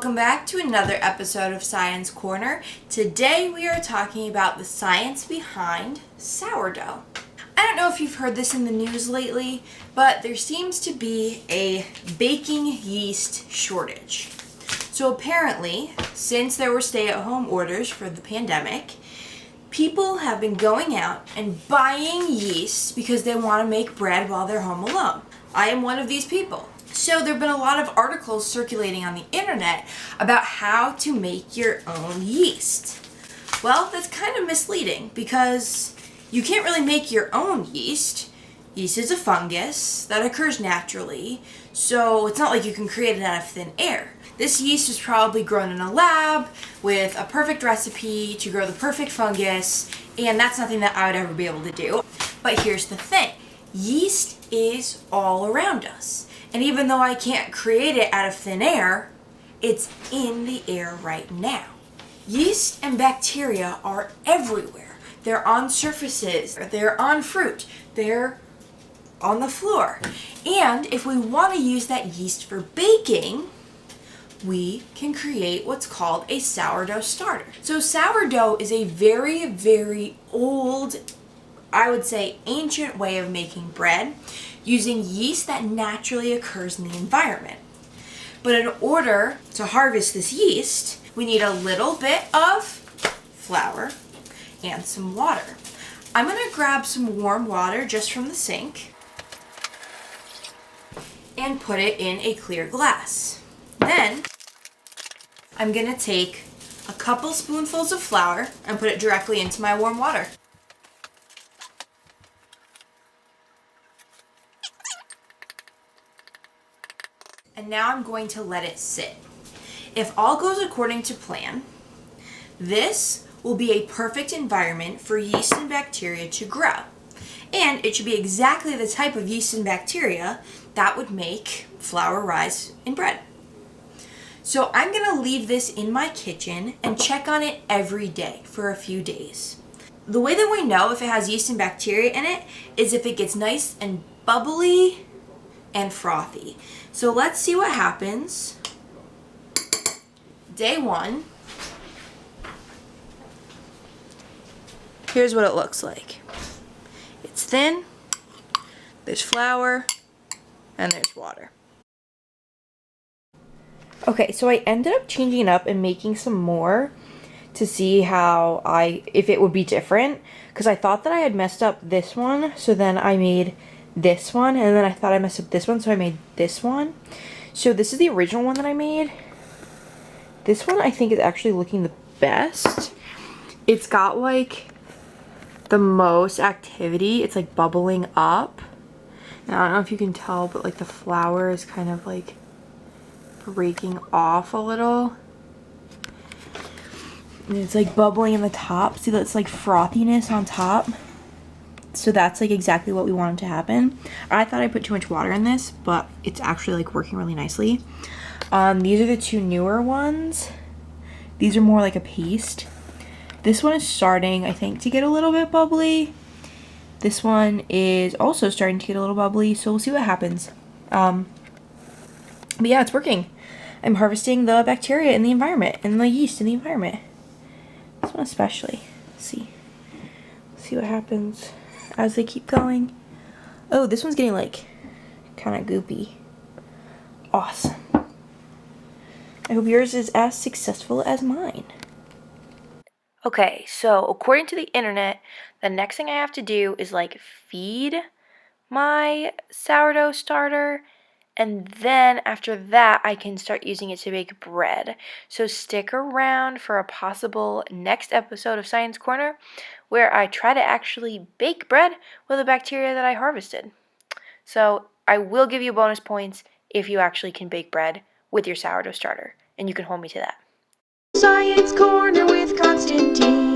Welcome back to another episode of Science Corner. Today we are talking about the science behind sourdough. I don't know if you've heard this in the news lately, but there seems to be a baking yeast shortage. So apparently, since there were stay-at-home orders for the pandemic, people have been going out and buying yeast because they want to make bread while they're home alone. I am one of these people. So there have been a lot of articles circulating on the internet about how to make your own yeast. Well, that's kind of misleading because you can't really make your own yeast. Yeast is a fungus that occurs naturally, so it's not like you can create it out of thin air. This yeast is probably grown in a lab with a perfect recipe to grow the perfect fungus, and that's nothing that I would ever be able to do. But here's the thing. Yeast is all around us. And even though I can't create it out of thin air, it's in the air right now. Yeast and bacteria are everywhere. They're on surfaces, they're on fruit, they're on the floor. And if we want to use that yeast for baking, we can create what's called a sourdough starter. So sourdough is a very, very old, I would say ancient way of making bread using yeast that naturally occurs in the environment. But in order to harvest this yeast, we need a little bit of flour and some water. I'm going to grab some warm water just from the sink and put it in a clear glass. Then I'm going to take a couple spoonfuls of flour and put it directly into my warm water. And now I'm going to let it sit. If all goes according to plan, this will be a perfect environment for yeast and bacteria to grow. And it should be exactly the type of yeast and bacteria that would make flour rise in bread. So I'm going to leave this in my kitchen and check on it every day for a few days. The way that we know if it has yeast and bacteria in it is if it gets nice and bubbly and frothy. So let's see what happens. Day one. Here's what it looks like. It's thin, there's flour, and there's water. Okay, so I ended up changing it up and making some more to see if it would be different, because I thought that I had messed up this one, so then I made this one, and then I thought I messed up this one, so I made this one. So this is the original one that I made. This one I think is actually looking the best. It's got like the most activity. It's like bubbling up. And I don't know if you can tell, but like the flour is kind of like breaking off a little. And it's like bubbling in the top. See, that's like frothiness on top. So that's like exactly what we wanted to happen. I thought I put too much water in this, but it's actually like working really nicely. These are the two newer ones. These are more like a paste. This one is starting, I think, to get a little bit bubbly. This one is also starting to get a little bubbly, so we'll see what happens. But yeah, it's working. I'm harvesting the bacteria in the environment and the yeast in the environment. This one especially. Let's see what happens as they keep going. Oh, this one's getting like kind of goopy. Awesome. I hope yours is as successful as mine. Okay, so according to the internet, the next thing I have to do is like feed my sourdough starter, and then after that I can start using it to bake bread. So stick around for a possible next episode of Science Corner where I try to actually bake bread with the bacteria that I harvested. So I will give you bonus points if you actually can bake bread with your sourdough starter, and you can hold me to that. Science Corner with Konstantine.